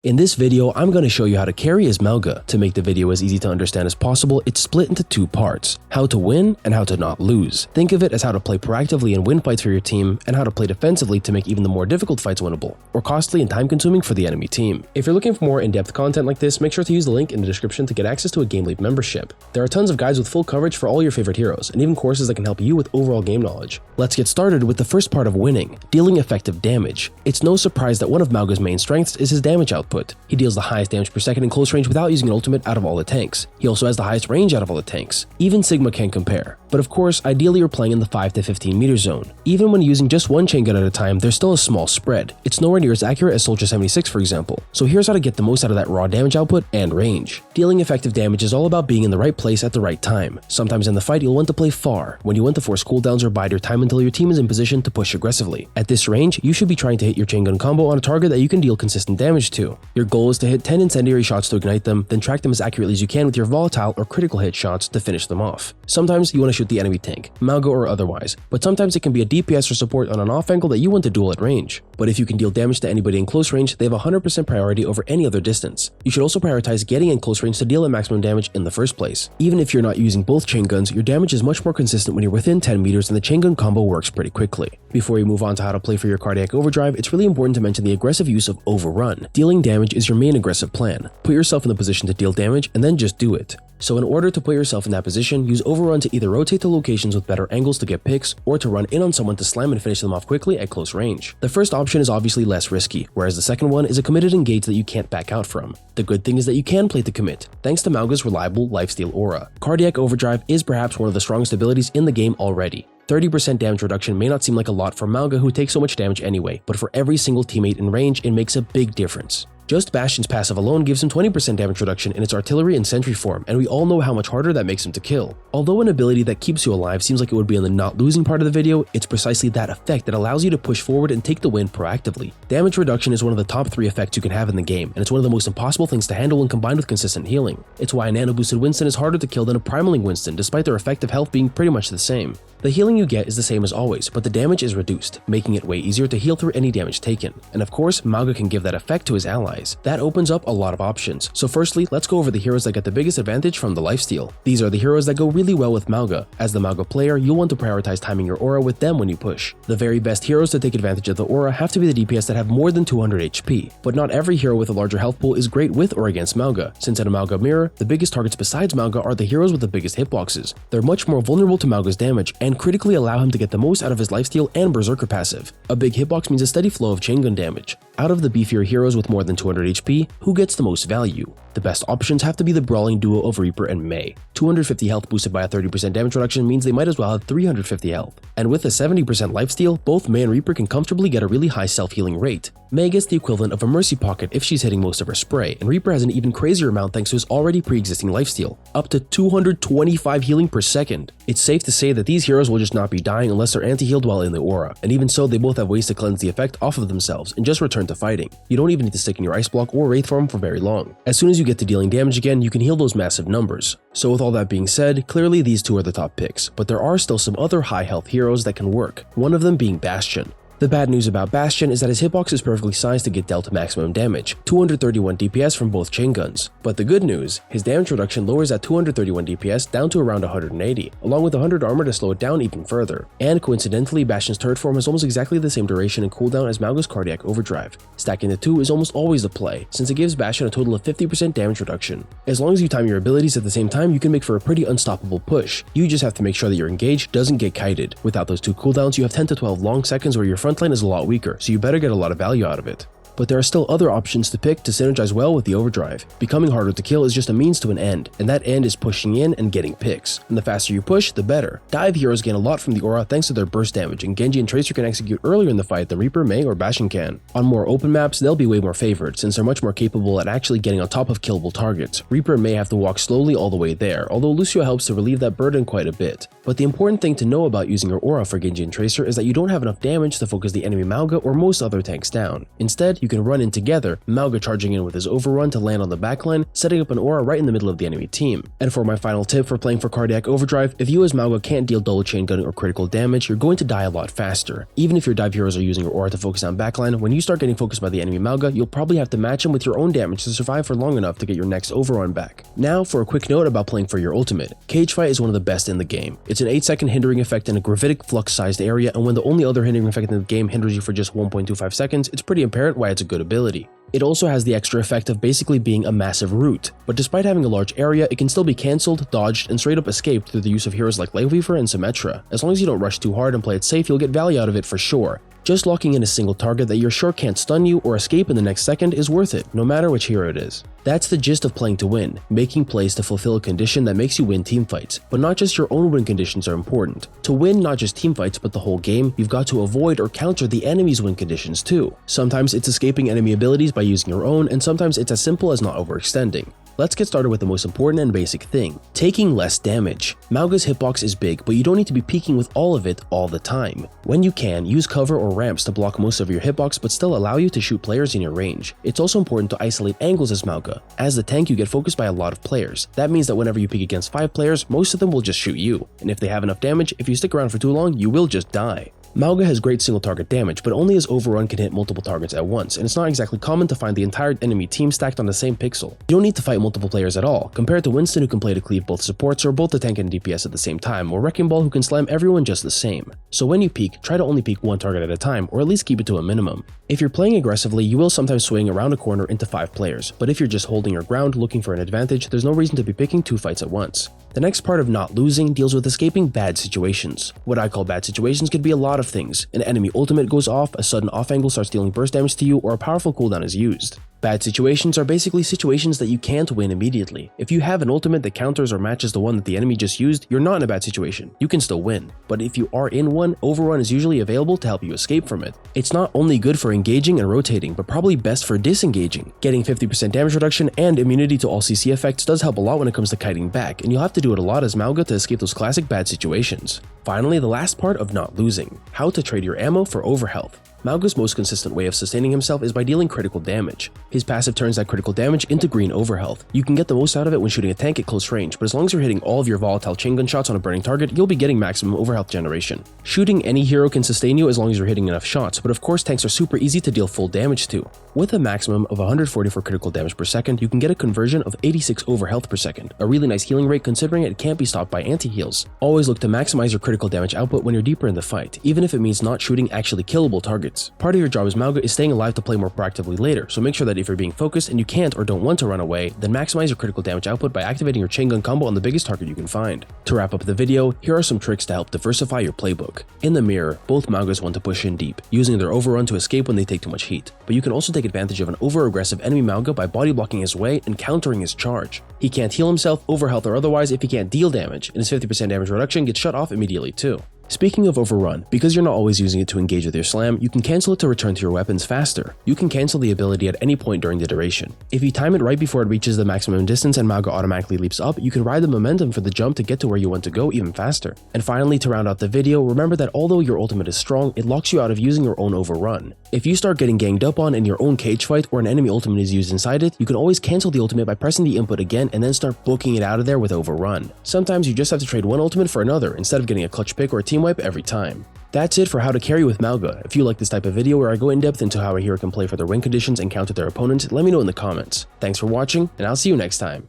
In this video, I'm going to show you how to carry as Mauga. To make the video as easy to understand as possible, it's split into two parts: how to win and how to not lose. Think of it as how to play proactively and win fights for your team, and how to play defensively to make even the more difficult fights winnable, or costly and time-consuming for the enemy team. If you're looking for more in-depth content like this, make sure to use the link in the description to get access to a GameLeap membership. There are tons of guides with full coverage for all your favorite heroes, and even courses that can help you with overall game knowledge. Let's get started with the first part of winning: dealing effective damage. It's no surprise that one of Mauga's main strengths is his damage output. He deals the highest damage per second in close range without using an ultimate out of all the tanks. He also has the highest range out of all the tanks. Even Sigma can't compare. But of course, ideally you're playing in the 5 to 15 meter zone. Even when using just one chain gun at a time, there's still a small spread. It's nowhere near as accurate as Soldier 76, for example. So here's how to get the most out of that raw damage output and range. Dealing effective damage is all about being in the right place at the right time. Sometimes in the fight you'll want to play far, when you want to force cooldowns or bide your time until your team is in position to push aggressively. At this range, you should be trying to hit your chain gun combo on a target that you can deal consistent damage to. Your goal is to hit 10 incendiary shots to ignite them, then track them as accurately as you can with your volatile or critical hit shots to finish them off. Sometimes you want to shoot the enemy tank, Mauga or otherwise, but sometimes it can be a DPS or support on an off angle that you want to duel at range. But if you can deal damage to anybody in close range, they have 100% priority over any other distance. You should also prioritize getting in close range to deal a maximum damage in the first place. Even if you're not using both chain guns, your damage is much more consistent when you're within 10 meters and the chain gun combo works pretty quickly. Before we move on to how to play for your cardiac overdrive, it's really important to mention the aggressive use of overrun. Dealing damage is your main aggressive plan. Put yourself in the position to deal damage and then just do it. So in order to put yourself in that position, use overrun to either rotate to locations with better angles to get picks, or to run in on someone to slam and finish them off quickly at close range. The first option is obviously less risky, whereas the second one is a committed engage that you can't back out from. The good thing is that you can play the commit, thanks to Mauga's reliable lifesteal aura. Cardiac overdrive is perhaps one of the strongest abilities in the game already. 30% damage reduction may not seem like a lot for Mauga, who takes so much damage anyway, but for every single teammate in range, it makes a big difference. Just Bastion's passive alone gives him 20% damage reduction in its artillery and sentry form, and we all know how much harder that makes him to kill. Although an ability that keeps you alive seems like it would be in the not losing part of the video, it's precisely that effect that allows you to push forward and take the win proactively. Damage reduction is one of the top 3 effects you can have in the game, and it's one of the most impossible things to handle when combined with consistent healing. It's why a nano-boosted Winston is harder to kill than a primaling Winston, despite their effective health being pretty much the same. The healing you get is the same as always, but the damage is reduced, making it way easier to heal through any damage taken. And of course, Mauga can give that effect to his allies. That opens up a lot of options. So firstly, let's go over the heroes that get the biggest advantage from the lifesteal. These are the heroes that go really well with Mauga. As the Mauga player, you'll want to prioritize timing your aura with them when you push. The very best heroes to take advantage of the aura have to be the DPS that have more than 200 HP. But not every hero with a larger health pool is great with or against Mauga, since in a Mauga mirror, the biggest targets besides Mauga are the heroes with the biggest hitboxes. They're much more vulnerable to Mauga's damage, and critically allow him to get the most out of his lifesteal and berserker passive. A big hitbox means a steady flow of chain gun damage. Out of the beefier heroes with more than 200 HP, who gets the most value? The best options have to be the brawling duo of Reaper and Mei. 250 health boosted by a 30% damage reduction means they might as well have 350 health. And with a 70% lifesteal, both Mei and Reaper can comfortably get a really high self-healing rate. Mei gets the equivalent of a mercy pocket if she's hitting most of her spray, and Reaper has an even crazier amount thanks to his already pre-existing lifesteal, up to 225 healing per second. It's safe to say that these heroes will just not be dying unless they're anti-healed while in the aura, and even so, they both have ways to cleanse the effect off of themselves and just return to fighting. You don't even need to stick in your ice block or wraith form for very long. As soon as you get to dealing damage again, you can heal those massive numbers. So with all that being said, clearly these two are the top picks, but there are still some other high health heroes that can work, one of them being Bastion. The bad news about Bastion is that his hitbox is perfectly sized to get dealt maximum damage, 231 DPS from both chain guns. But the good news, his damage reduction lowers that 231 DPS down to around 180, along with 100 armor to slow it down even further. And coincidentally, Bastion's turret form has almost exactly the same duration and cooldown as Mauga's cardiac overdrive. Stacking the two is almost always the play, since it gives Bastion a total of 50% damage reduction. As long as you time your abilities at the same time, you can make for a pretty unstoppable push. You just have to make sure that your engage doesn't get kited. Without those two cooldowns, you have 10 to 12 long seconds where your frontline is a lot weaker, so you better get a lot of value out of it. But there are still other options to pick to synergize well with the overdrive. Becoming harder to kill is just a means to an end, and that end is pushing in and getting picks. And the faster you push, the better. Dive heroes gain a lot from the aura thanks to their burst damage, and Genji and Tracer can execute earlier in the fight than Reaper, Mei, or Bastion can. On more open maps, they'll be way more favored, since they're much more capable at actually getting on top of killable targets. Reaper and Mei have to walk slowly all the way there, although Lucio helps to relieve that burden quite a bit. But the important thing to know about using your aura for Genji and Tracer is that you don't have enough damage to focus the enemy Mauga or most other tanks down. Instead, you can run in together, Mauga charging in with his overrun to land on the backline, setting up an aura right in the middle of the enemy team. And for my final tip for playing for cardiac overdrive, if you as Mauga can't deal double chain gunning or critical damage, you're going to die a lot faster. Even if your dive heroes are using your aura to focus on backline, when you start getting focused by the enemy Mauga, you'll probably have to match him with your own damage to survive for long enough to get your next overrun back. Now for a quick note about playing for your ultimate. Cage Fight is one of the best in the game. It's an 8-second hindering effect in a gravitic flux-sized area, and when the only other hindering effect in the game hinders you for just 1.25 seconds, it's pretty apparent why it's a good ability. It also has the extra effect of basically being a massive root, but despite having a large area, it can still be cancelled, dodged, and straight up escaped through the use of heroes like Weaver and Symmetra. As long as you don't rush too hard and play it safe, you'll get value out of it for sure. Just locking in a single target that you're sure can't stun you or escape in the next second is worth it, no matter which hero it is. That's the gist of playing to win, making plays to fulfill a condition that makes you win teamfights. But not just your own win conditions are important. To win not just teamfights but the whole game, you've got to avoid or counter the enemy's win conditions too. Sometimes it's escaping enemy abilities by using your own, and sometimes it's as simple as not overextending. Let's get started with the most important and basic thing, taking less damage. Mauga's hitbox is big, but you don't need to be peeking with all of it all the time. When you can, use cover or ramps to block most of your hitbox but still allow you to shoot players in your range. It's also important to isolate angles as Mauga. As the tank, you get focused by a lot of players. That means that whenever you peek against 5 players, most of them will just shoot you. And if they have enough damage, if you stick around for too long, you will just die. Mauga has great single target damage, but only his overrun can hit multiple targets at once, and it's not exactly common to find the entire enemy team stacked on the same pixel. You don't need to fight multiple players at all, compared to Winston who can play to cleave both supports or both the tank and DPS at the same time, or Wrecking Ball who can slam everyone just the same. So when you peek, try to only peek one target at a time, or at least keep it to a minimum. If you're playing aggressively, you will sometimes swing around a corner into 5 players, but if you're just holding your ground looking for an advantage, there's no reason to be picking 2 fights at once. The next part of not losing deals with escaping bad situations. What I call bad situations could be a lot of things. An enemy ultimate goes off, a sudden off angle starts dealing burst damage to you, or a powerful cooldown is used. Bad situations are basically situations that you can't win immediately. If you have an ultimate that counters or matches the one that the enemy just used, you're not in a bad situation. You can still win. But if you are in one, overrun is usually available to help you escape from it. It's not only good for engaging and rotating, but probably best for disengaging. Getting 50% damage reduction and immunity to all CC effects does help a lot when it comes to kiting back, and you'll have to do it a lot as Mauga to escape those classic bad situations. Finally, the last part of not losing. How to trade your ammo for overhealth. Mauga's most consistent way of sustaining himself is by dealing critical damage. His passive turns that critical damage into green overhealth. You can get the most out of it when shooting a tank at close range, but as long as you're hitting all of your volatile chain gun shots on a burning target, you'll be getting maximum overhealth generation. Shooting any hero can sustain you as long as you're hitting enough shots, but of course tanks are super easy to deal full damage to. With a maximum of 144 critical damage per second, you can get a conversion of 86 overhealth per second, a really nice healing rate considering it can't be stopped by anti-heals. Always look to maximize your critical damage output when you're deeper in the fight, even if it means not shooting actually killable targets. Part of your job as Mauga is staying alive to play more proactively later, so make sure that if you're being focused and you can't or don't want to run away, then maximize your critical damage output by activating your chain gun combo on the biggest target you can find. To wrap up the video, here are some tricks to help diversify your playbook. In the mirror, both Maugas want to push in deep, using their overrun to escape when they take too much heat, but you can also take advantage of an over-aggressive enemy Mauga by body blocking his way and countering his charge. He can't heal himself, overhealth or otherwise if he can't deal damage, and his 50% damage reduction gets shut off immediately too. Speaking of overrun, because you're not always using it to engage with your slam, you can cancel it to return to your weapons faster. You can cancel the ability at any point during the duration. If you time it right before it reaches the maximum distance and Mauga automatically leaps up, you can ride the momentum for the jump to get to where you want to go even faster. And finally, to round out the video, remember that although your ultimate is strong, it locks you out of using your own overrun. If you start getting ganged up on in your own cage fight or an enemy ultimate is used inside it, you can always cancel the ultimate by pressing the input again and then start booking it out of there with overrun. Sometimes you just have to trade one ultimate for another instead of getting a clutch pick or a team wipe every time. That's it for how to carry with Mauga. If you like this type of video where I go in depth into how a hero can play for their win conditions and counter their opponent, let me know in the comments. Thanks for watching, and I'll see you next time.